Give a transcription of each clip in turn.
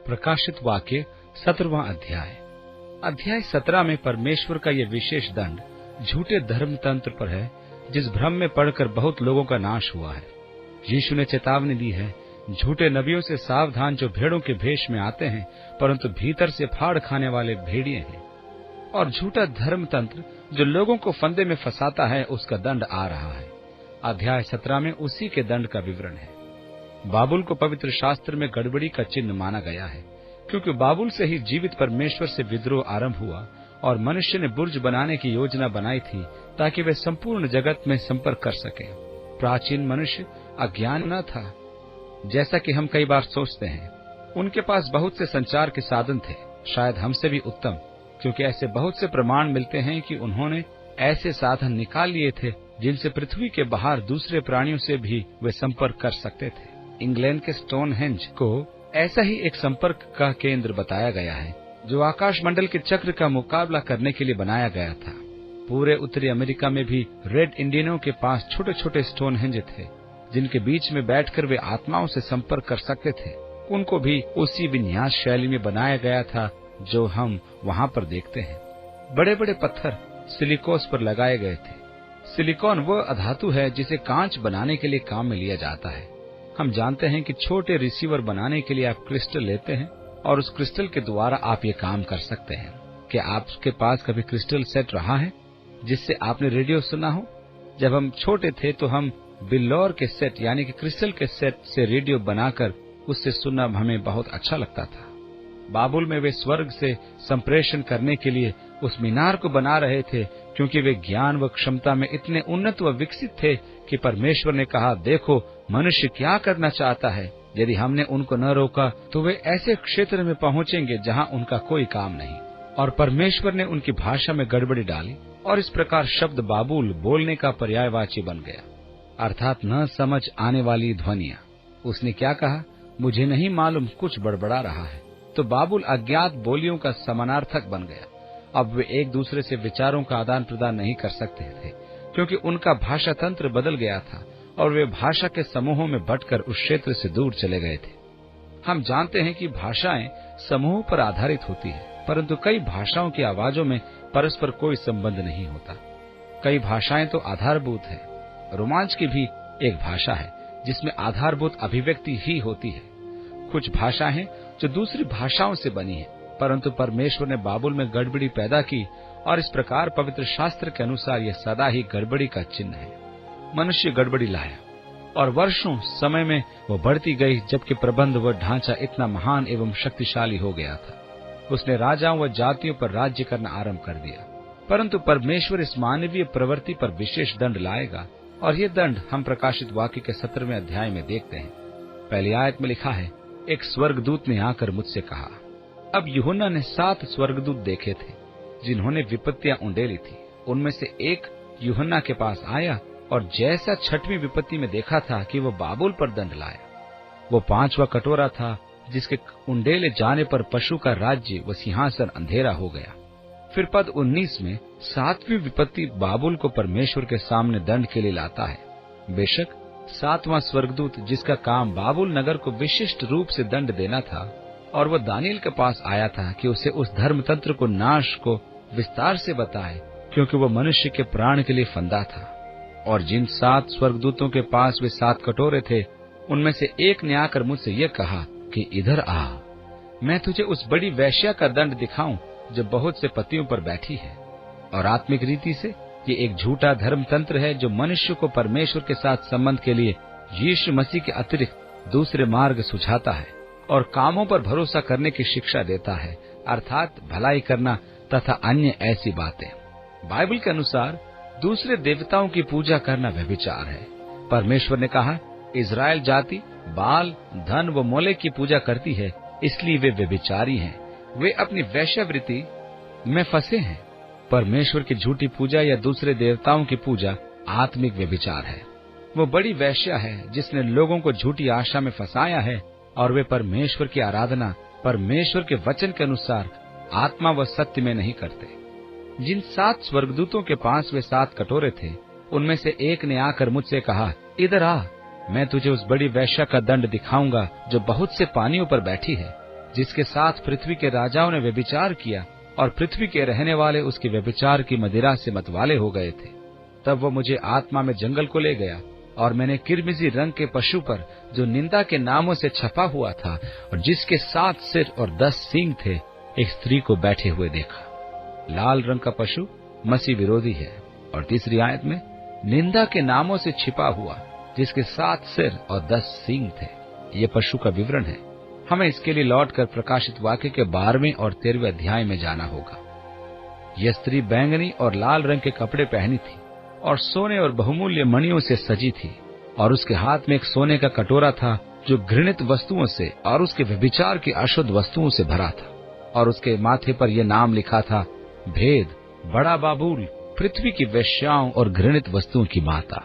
प्रकाशित वाक्य 17वां अध्याय 17 में परमेश्वर का यह विशेष दंड झूठे धर्म तंत्र पर है, जिस भ्रम में पड़कर बहुत लोगों का नाश हुआ है। यीशु ने चेतावनी दी है, झूठे नबियों से सावधान, जो भेड़ों के भेष में आते हैं परंतु भीतर से फाड़ खाने वाले भेड़िए हैं। और झूठा धर्म तंत्र जो लोगों को फंदे में फंसाता है, उसका दंड आ रहा है। अध्याय 17 में उसी के दंड का विवरण है। बाबुल को पवित्र शास्त्र में गड़बड़ी का चिन्ह माना गया है, क्योंकि बाबुल से ही जीवित परमेश्वर से विद्रोह आरंभ हुआ और मनुष्य ने बुर्ज बनाने की योजना बनाई थी ताकि वे संपूर्ण जगत में संपर्क कर सके। प्राचीन मनुष्य अज्ञान न था, जैसा कि हम कई बार सोचते हैं। उनके पास बहुत से संचार के साधन थे, शायद हमसे भी उत्तम, क्योंकि ऐसे बहुत से प्रमाण मिलते हैं कि उन्होंने ऐसे साधन निकाल लिए थे जिनसे पृथ्वी के बाहर दूसरे प्राणियों से भी वे संपर्क कर सकते थे। इंग्लैंड के स्टोनहेंज को ऐसा ही एक संपर्क का केंद्र बताया गया है, जो आकाश मंडल के चक्र का मुकाबला करने के लिए बनाया गया था। पूरे उत्तरी अमेरिका में भी रेड इंडियनों के पास छोटे छोटे स्टोनहेंज थे, जिनके बीच में बैठकर वे आत्माओं से संपर्क कर सकते थे। उनको भी उसी विन्यास शैली में बनाया गया था जो हम वहाँ पर देखते हैं। बड़े बड़े पत्थर सिलिकोस पर लगाए गए थे। सिलिकॉन वह अधातु है जिसे कांच बनाने के लिए काम में लिया जाता है। हम जानते हैं कि छोटे रिसीवर बनाने के लिए आप क्रिस्टल लेते हैं और उस क्रिस्टल के द्वारा आप ये काम कर सकते हैं। क्या आपके पास कभी क्रिस्टल सेट रहा है जिससे आपने रेडियो सुना हो? जब हम छोटे थे तो हम बिल्लौर के सेट यानी कि क्रिस्टल के सेट से रेडियो बनाकर उससे सुनना हमें बहुत अच्छा लगता था। बाबुल में वे स्वर्ग से संप्रेषण करने के लिए उस मीनार को बना रहे थे, क्योंकि वे ज्ञान व क्षमता में इतने उन्नत व विकसित थे कि परमेश्वर ने कहा, देखो मनुष्य क्या करना चाहता है। यदि हमने उनको न रोका तो वे ऐसे क्षेत्र में पहुंचेंगे जहां उनका कोई काम नहीं। और परमेश्वर ने उनकी भाषा में गड़बड़ी डाली और इस प्रकार शब्द बाबुल बोलने का पर्यायवाची बन गया, अर्थात न समझ आने वाली ध्वनियां। उसने क्या कहा? मुझे नहीं मालूम, कुछ बड़बड़ा रहा है। तो बाबुल अज्ञात बोलियों का समानार्थक बन गया। अब वे एक दूसरे से विचारों का आदान प्रदान नहीं कर सकते थे, क्योंकि उनका भाषा तंत्र बदल गया था और वे भाषा के समूहों में बंटकर उस क्षेत्र से दूर चले गए थे। हम जानते हैं कि भाषाएं समूहों पर आधारित होती है, परंतु कई भाषाओं की आवाजों में परस्पर कोई संबंध नहीं होता। कई भाषाएं तो आधारभूत है। रोमांच की भी एक भाषा है जिसमें आधारभूत अभिव्यक्ति ही होती है। कुछ भाषाएं हैं जो दूसरी भाषाओं से बनी है, परंतु परमेश्वर ने बाबुल में गड़बड़ी पैदा की और इस प्रकार पवित्र शास्त्र के अनुसार यह सदा ही गड़बड़ी का चिन्ह है। मनुष्य गड़बड़ी लाया और वर्षों समय में वो बढ़ती गई, जबकि प्रबंध व ढांचा इतना महान एवं शक्तिशाली हो गया था। उसने राजाओं व जातियों पर राज्य करना आरंभ कर दिया। परंतु परमेश्वर इस मानवीय प्रवृत्ति पर विशेष दंड लाएगा, और ये दंड हम प्रकाशित वाक्य के 17वें अध्याय में देखते हैं। पहली आयत में लिखा है, एक स्वर्गदूत ने आकर मुझसे कहा। अब यूहन्ना ने 7 स्वर्गदूत देखे थे जिन्होंने विपत्तियां उंडेली थी। उनमें से एक यूहन्ना के पास आया और जैसा 6वीं विपत्ति में देखा था कि वो बाबुल पर दंड लाया। वो 5वां कटोरा था जिसके उंडेले जाने पर पशु का राज्य व सिंहासन अंधेरा हो गया। फिर पद 19 में 7वीं विपत्ति बाबुल को परमेश्वर के सामने दंड के लिए लाता है। बेशक 7वां स्वर्गदूत, जिसका काम बाबुल नगर को विशिष्ट रूप से दंड देना था, और वह दानियल के पास आया था कि उसे उस धर्म तंत्र को नाश को विस्तार से बताए, क्योंकि वह मनुष्य के प्राण के लिए फंदा था। और जिन 7 स्वर्गदूतों के पास वे 7 कटोरे थे, उनमें से एक ने आकर मुझसे यह कहा कि इधर आ, मैं तुझे उस बड़ी वेश्या का दंड दिखाऊं जो बहुत से पतियों पर बैठी है। और आत्मिक रीति से ये एक झूठा धर्म तंत्र है जो मनुष्य को परमेश्वर के साथ संबंध के लिए यीशु मसीह के अतिरिक्त दूसरे मार्ग सुझाता है और कामों पर भरोसा करने की शिक्षा देता है, अर्थात भलाई करना तथा अन्य ऐसी बातें। बाइबल के अनुसार दूसरे देवताओं की पूजा करना व्यभिचार है। परमेश्वर ने कहा, इज़राइल जाति बाल, धन व मोलेक की पूजा करती है, इसलिए वे व्यभिचारी हैं। वे अपनी वैश्यावृत्ति में फंसे हैं। परमेश्वर की झूठी पूजा या दूसरे देवताओं की पूजा आत्मिक व्यभिचार है। वो बड़ी वैश्या है जिसने लोगों को झूठी आशा में फंसाया है, और वे परमेश्वर की आराधना परमेश्वर के वचन के अनुसार आत्मा व सत्य में नहीं करते। जिन 7 स्वर्गदूतों के पास वे 7 कटोरे थे, उनमें से एक ने आकर मुझसे कहा, इधर आ, मैं तुझे उस बड़ी वेश्या का दंड दिखाऊंगा जो बहुत से पानियों पर बैठी है। जिसके साथ पृथ्वी के राजाओं ने व्यभिचार किया और पृथ्वी के रहने वाले उसके व्यभिचार की मदिरा से मतवाले हो गए थे। तब वो मुझे आत्मा में जंगल को ले गया और मैंने किरमिजी रंग के पशु पर, जो निंदा के नामों से छपा हुआ था और जिसके 7 सिर और 10 सींग थे, एक स्त्री को बैठे हुए देखा। लाल रंग का पशु मसीह विरोधी है। और तीसरी आयत में निंदा के नामों से छिपा हुआ, जिसके 7 सिर और 10 सींग थे। ये पशु का विवरण है। हमें इसके लिए लौटकर प्रकाशित वाक्य के 12वें और 13वें अध्याय में जाना होगा। यह स्त्री बैंगनी और लाल रंग के कपड़े पहनी थी और सोने और बहुमूल्य मणियों से सजी थी, और उसके हाथ में एक सोने का कटोरा था जो घृणित वस्तुओं से और उसके व्यभिचार की अशुद्ध वस्तुओं से भरा था। और उसके माथे पर यह नाम लिखा था, भेद, बड़ा बाबुल, पृथ्वी की वेश्याओं और घृणित वस्तुओं की माता।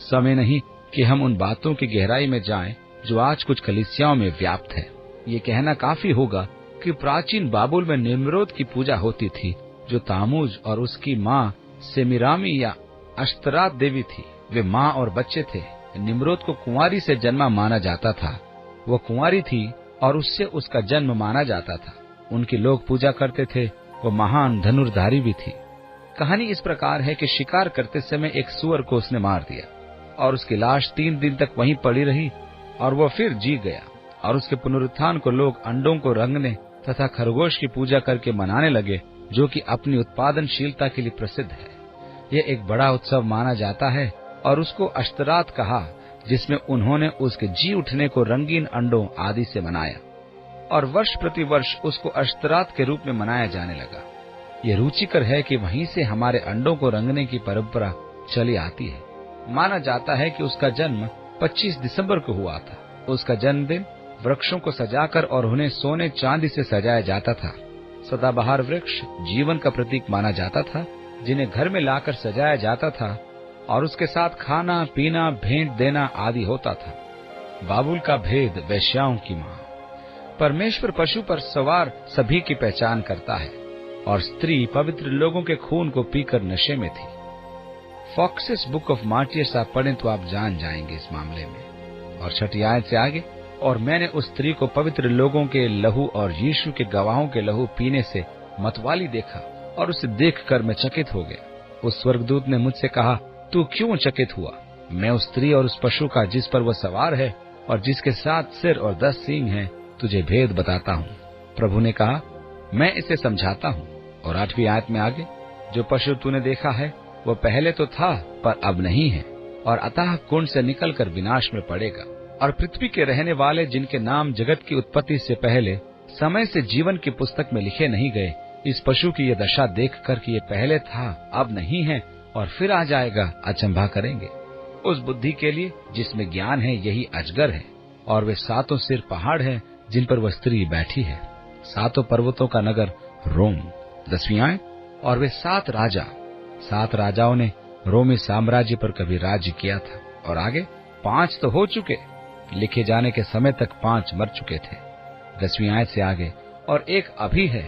समय नहीं कि हम उन बातों की गहराई में जाएं जो आज कुछ कलीसियाओं में व्याप्त है। ये कहना काफी होगा कि प्राचीन बाबुल में निम्रोद की पूजा होती थी, जो तामूज और उसकी माँ सेमिरामी या अश्तरात देवी थी। वे माँ और बच्चे थे। निम्रोद को कुंवारी से जन्मा माना जाता था। वो कुंवारी थी और उससे उसका जन्म माना जाता था। उनके लोग पूजा करते थे। वो महान धनुर्धारी भी थी। कहानी इस प्रकार है कि शिकार करते समय एक सूअर को उसने मार दिया और उसकी लाश 3 दिन तक वहीं पड़ी रही और वो फिर जी गया। और उसके पुनरुत्थान को लोग अंडों को रंगने तथा खरगोश की पूजा करके मनाने लगे, जो कि अपनी उत्पादनशीलता के लिए प्रसिद्ध है। यह एक बड़ा उत्सव माना जाता है और उसको अश्तरात कहा, जिसमें उन्होंने उसके जी उठने को रंगीन अंडों आदि से मनाया और वर्ष प्रति वर्ष उसको अश्तरात के रूप में मनाया जाने लगा। ये रुचिकर है कि वहीं से हमारे अंडों को रंगने की परंपरा चली आती है। माना जाता है कि उसका जन्म 25 दिसंबर को हुआ था। उसका जन्मदिन वृक्षों को सजाकर और उन्हें सोने चांदी से सजाया जाता था। सदाबहार वृक्ष जीवन का प्रतीक माना जाता था, जिन्हें घर में लाकर सजाया जाता था और उसके साथ खाना पीना भेंट देना आदि होता था। बाबुल का भेद, वेश्याओं की माँ। परमेश्वर पशु पर सवार सभी की पहचान करता है और स्त्री पवित्र लोगों के खून को पीकर नशे में थी। फॉक्सिस बुक ऑफ मार्टियर्स आप पढ़ें तो आप जान जाएंगे इस मामले में। और 6 आयत से आगे, और मैंने उस स्त्री को पवित्र लोगों के लहू और यीशु के गवाहों के लहू पीने से मतवाली देखा और उसे देखकर मैं चकित हो गया। उस स्वर्गदूत ने मुझसे कहा, तू क्यों चकित हुआ? मैं उस स्त्री और उस पशु का जिस पर वह सवार है और जिसके 7 सिर और 10 सींग हैं, तुझे भेद बताता हूँ। प्रभु ने कहा, मैं इसे समझाता हूँ। और 8वीं आयत में आगे, जो पशु तूने देखा है वो पहले तो था पर अब नहीं है, और अतः कुंड से निकलकर विनाश में पड़ेगा। और पृथ्वी के रहने वाले जिनके नाम जगत की उत्पत्ति से पहले समय से जीवन की पुस्तक में लिखे नहीं गए, इस पशु की ये दशा देखकर कि ये पहले था अब नहीं है और फिर आ जाएगा, अचंभा करेंगे। उस बुद्धि के लिए जिसमें ज्ञान है यही अजगर है, और वे 7 सिर पहाड़ है जिन पर वह स्त्री बैठी है। 7 पर्वतों का नगर रोम। 10वीं आयत, और वे 7 राजाओं ने रोमी साम्राज्य पर कभी राज्य किया था। और आगे 5 तो हो चुके, लिखे जाने के समय तक 5 मर चुके थे। 10वीं आयत से आगे, और एक अभी है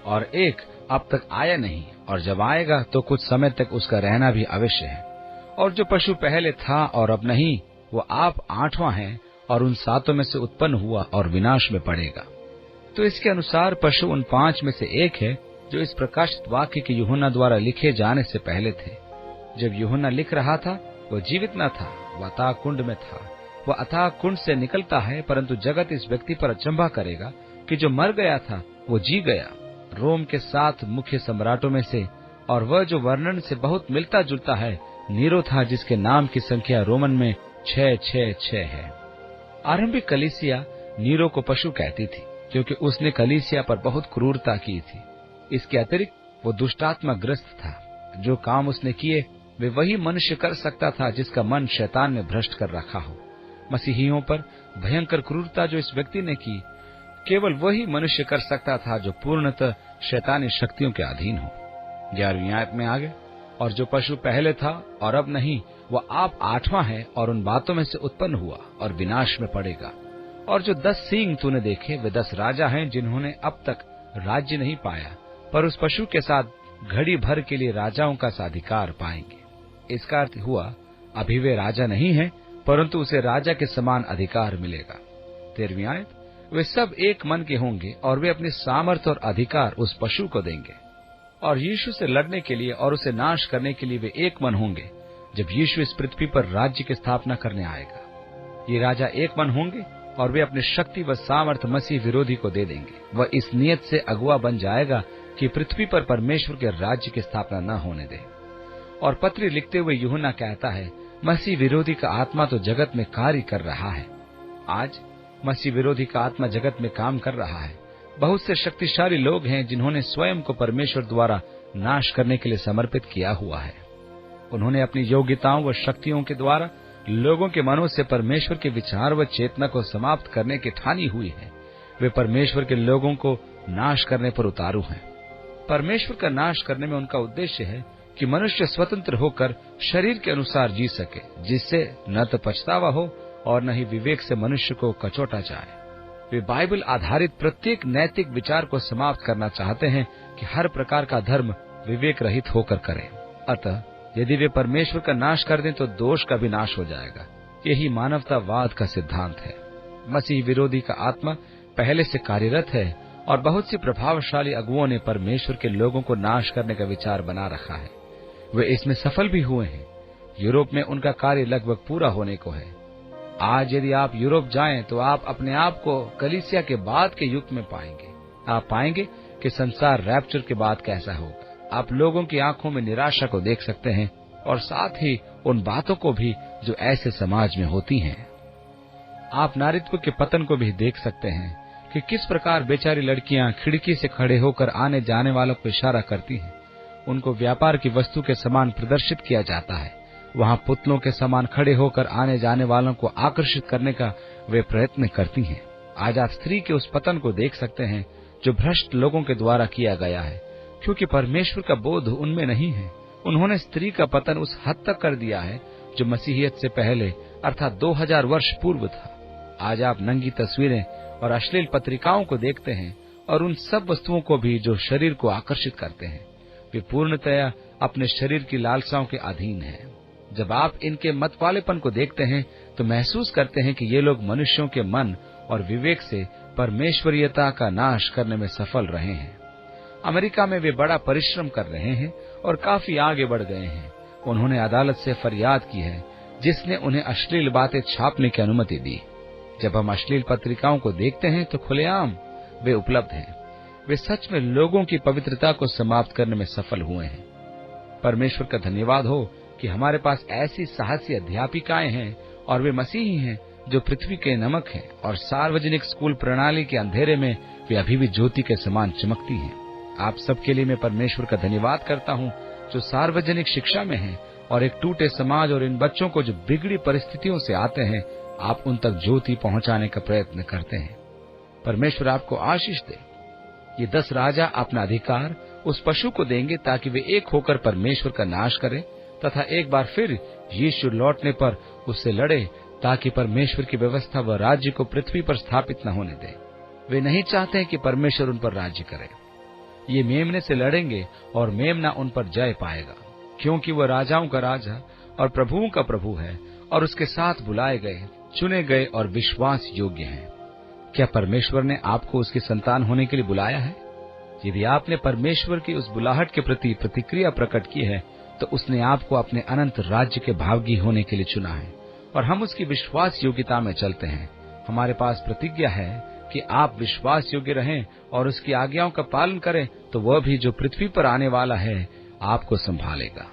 और एक अब तक आया नहीं, और जब आएगा तो कुछ समय तक उसका रहना भी अवश्य है। और जो पशु पहले था और अब नहीं, वो आप 8वां है और उन 7 में से उत्पन्न हुआ और विनाश में पड़ेगा। तो इसके अनुसार पशु उन 5 में से एक है जो इस प्रकाशित वाक्य के यूहन्ना द्वारा लिखे जाने से पहले थे। जब यूहन्ना लिख रहा था वो जीवित न था, वह अथाह कुंड में था। वह अथाह कुंड से निकलता है, परंतु जगत इस व्यक्ति पर अचंभा करेगा कि जो मर गया था वो जी गया। रोम के 7 मुख्य सम्राटों में से, और वह जो वर्णन से बहुत मिलता जुलता है, नीरो था, जिसके नाम की संख्या रोमन में 666 है। आरंभिक कलीसिया नीरो को पशु कहती थी क्योंकि उसने कलीसिया पर बहुत क्रूरता की थी। इसके अतिरिक्त वो दुष्टात्मा ग्रस्त था। जो काम उसने किए वे वही मनुष्य कर सकता था जिसका मन शैतान ने भ्रष्ट कर रखा हो। मसीहियों पर भयंकर क्रूरता जो इस व्यक्ति ने की, केवल वही मनुष्य कर सकता था जो पूर्णतः शैतानी शक्तियों के अधीन हो। 11वीं आयत में आगे, और जो पशु पहले था और अब नहीं, वह आप 8वां है और उन बातों में से उत्पन्न हुआ और विनाश में पड़ेगा। और जो 10 सींग तूने देखे वे 10 राजा हैं जिन्होंने अब तक राज्य नहीं पाया, पर उस पशु के साथ घड़ी भर के लिए राजाओं का साधिकार पाएंगे। इसका अर्थ हुआ अभी वे राजा नहीं है, परंतु उसे राजा के समान अधिकार मिलेगा। 13वीं आयत, वे सब एक मन के होंगे और वे अपनी सामर्थ और अधिकार उस पशु को देंगे और यीशु से लड़ने के लिए और उसे नाश करने के लिए वे एक मन होंगे जब यीशु इस पृथ्वी पर राज्य की स्थापना करने आएगा। ये राजा एक मन होंगे और वे अपनी शक्ति व सामर्थ मसीह विरोधी को दे देंगे। वह इस नियत से अगुआ बन जाएगा कि पृथ्वी पर परमेश्वर के राज्य की स्थापना न होने दे। और पत्री लिखते हुए यूहन्ना कहता है, मसीह विरोधी का आत्मा तो जगत में कार्य कर रहा है। आज मसीह विरोधी का आत्मा जगत में काम कर रहा है। बहुत से शक्तिशाली लोग हैं जिन्होंने स्वयं को परमेश्वर द्वारा नाश करने के लिए समर्पित किया हुआ है। उन्होंने अपनी योग्यताओं व शक्तियों के द्वारा लोगों के मनों से परमेश्वर के विचार व चेतना को समाप्त करने की ठानी हुई है। वे परमेश्वर के लोगों को नाश करने पर उतारू हैं। परमेश्वर का नाश करने में उनका उद्देश्य है कि मनुष्य स्वतंत्र होकर शरीर के अनुसार जी सके, जिससे न तो पछतावा हो और न ही विवेक से मनुष्य को कचोटा जाए। वे बाइबल आधारित प्रत्येक नैतिक विचार को समाप्त करना चाहते हैं कि हर प्रकार का धर्म विवेक रहित होकर करें। अतः यदि वे परमेश्वर का नाश कर दें तो दोष का भी नाश हो जाएगा। यही मानवतावाद का सिद्धांत है। मसीह विरोधी का आत्मा पहले से कार्यरत है और बहुत सी प्रभावशाली अगुओं ने परमेश्वर के लोगों को नाश करने का विचार बना रखा है। वे इसमें सफल भी हुए हैं। यूरोप में उनका कार्य लगभग पूरा होने को है। आज यदि आप यूरोप जाएं तो आप अपने आप को कलीसिया के बाद के युग में पाएंगे। आप पाएंगे कि संसार रैप्चर के बाद कैसा होगा। आप लोगों की आंखों में निराशा को देख सकते हैं और साथ ही उन बातों को भी जो ऐसे समाज में होती हैं। आप नारीत्व के पतन को भी देख सकते हैं कि किस प्रकार बेचारी लड़कियां खिड़की से खड़े होकर आने जाने वालों को इशारा करती हैं। उनको व्यापार की वस्तु के समान प्रदर्शित किया जाता है। वहां पुतलों के समान खड़े होकर आने जाने वालों को आकर्षित करने का वे प्रयत्न करती हैं। आज आप स्त्री के उस पतन को देख सकते हैं जो भ्रष्ट लोगों के द्वारा किया गया है, क्योंकि परमेश्वर का बोध उनमें नहीं है। उन्होंने स्त्री का पतन उस हद तक कर दिया है जो मसीहियत से पहले अर्थात 2000 वर्ष पूर्व था। आज आप नंगी तस्वीरें और अश्लील पत्रिकाओं को देखते हैं और उन सब वस्तुओं को भी जो शरीर को आकर्षित करते हैं। वे पूर्णतया अपने शरीर की लालसाओं के अधीन हैं। जब आप इनके मतवालेपन को देखते हैं तो महसूस करते हैं कि ये लोग मनुष्यों के मन और विवेक से परमेश्वरीयता का नाश करने में सफल रहे हैं। अमेरिका में वे बड़ा परिश्रम कर रहे हैं और काफी आगे बढ़ गए हैं। उन्होंने अदालत से फरियाद की है जिसने उन्हें अश्लील बातें छापने की अनुमति दी। जब हम अश्लील पत्रिकाओं को देखते हैं तो खुलेआम वे उपलब्ध हैं। वे सच में लोगों की पवित्रता को समाप्त करने में सफल हुए हैं। परमेश्वर का धन्यवाद हो कि हमारे पास ऐसी साहसी अध्यापिकाएं हैं और वे मसीही हैं जो पृथ्वी के नमक हैं और सार्वजनिक स्कूल प्रणाली के अंधेरे में वे अभी भी ज्योति के समान चमकती हैं। आप सबके लिए मैं परमेश्वर का धन्यवाद करता हूं जो सार्वजनिक शिक्षा में हैं और एक टूटे समाज और इन बच्चों को जो बिगड़ी परिस्थितियों से आते हैं, आप उन तक ज्योति पहुंचाने का प्रयत्न करते हैं। परमेश्वर आपको आशीष दे। ये 10 राजा अपना अधिकार उस पशु को देंगे ताकि वे एक होकर परमेश्वर का नाश करें तथा एक बार फिर यीशु लौटने पर उससे लड़े ताकि परमेश्वर की व्यवस्था व राज्य को पृथ्वी पर स्थापित न होने दे। वे नहीं चाहते कि परमेश्वर उन पर राज्य करे। ये मेमने से लड़ेंगे और मेमना उन पर जय पाएगा, क्योंकि वह राजाओं का राजा और प्रभुओं का प्रभु है और उसके साथ बुलाए गए, चुने गए और विश्वास योग्य हैं। क्या परमेश्वर ने आपको उसकी संतान होने के लिए बुलाया है? यदि आपने परमेश्वर की उस बुलाहट के प्रति प्रतिक्रिया प्रकट की है तो उसने आपको अपने अनंत राज्य के भागी होने के लिए चुना है और हम उसकी विश्वास योग्यता में चलते हैं। हमारे पास प्रतिज्ञा है कि आप विश्वास योग्य रहें और उसकी आज्ञाओं का पालन करें तो वह भी जो पृथ्वी पर आने वाला है आपको संभालेगा।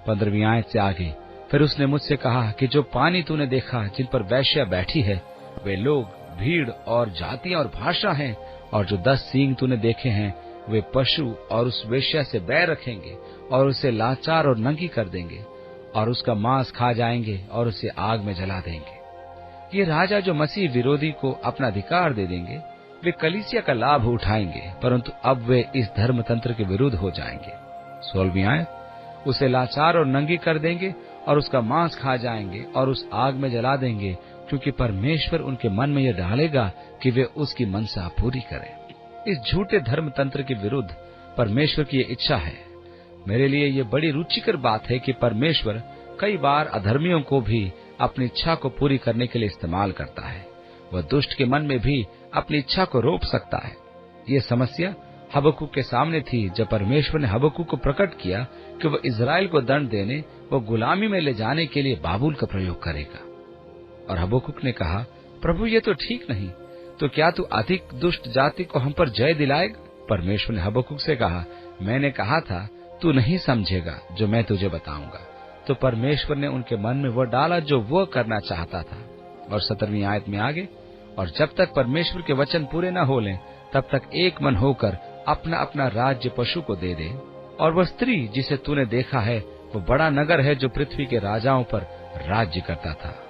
15वीं आयत से आगे, फिर उसने मुझसे कहा कि जो पानी तूने देखा जिन पर वेश्या बैठी है वे लोग, भीड़ और जातियां और भाषा हैं, और जो 10 सींग तूने देखे हैं वे पशु और उस वेश्या से बैर रखेंगे और उसे लाचार और नंगी कर देंगे और उसका मांस खा जाएंगे और उसे आग में जला देंगे। ये राजा जो मसीह विरोधी को अपना अधिकार दे देंगे वे कलीसिया का लाभ उठाएंगे, परंतु अब वे इस धर्म तंत्र के विरुद्ध हो जाएंगे। 16वीं आयत, उसे लाचार और नंगी कर देंगे और उसका मांस खा जाएंगे और उस आग में जला देंगे, क्योंकि परमेश्वर उनके मन में यह डालेगा कि वे उसकी मनसा पूरी करें। इस झूठे धर्म तंत्र के विरुद्ध परमेश्वर की ये इच्छा है। मेरे लिए ये बड़ी रुचिकर बात है कि परमेश्वर कई बार अधर्मियों को भी अपनी इच्छा को पूरी करने के लिए इस्तेमाल करता है। वह दुष्ट के मन में भी अपनी इच्छा को रोक सकता है। ये समस्या हबक्कुक के सामने थी जब परमेश्वर ने हबक्कुक को प्रकट किया कि वह इज़राइल को दंड देने व गुलामी में ले जाने के लिए बाबुल का प्रयोग करेगा। और हबक्कुक ने कहा, प्रभु ये तो ठीक नहीं, तो क्या तू अधिक दुष्ट जाति को हम पर जय दिलाएगा? परमेश्वर ने हबक्कुक से कहा, मैंने कहा था तू नहीं समझेगा जो मैं तुझे बताऊंगा। तो परमेश्वर ने उनके मन में वह डाला जो वह करना चाहता था। और 17वीं आयत में आगे, और जब तक परमेश्वर के वचन पूरे न हो लें तब तक एक मन होकर अपना अपना राज्य पशु को दे दे। और वह स्त्री जिसे तूने देखा है वो बड़ा नगर है जो पृथ्वी के राजाओं पर राज्य करता था।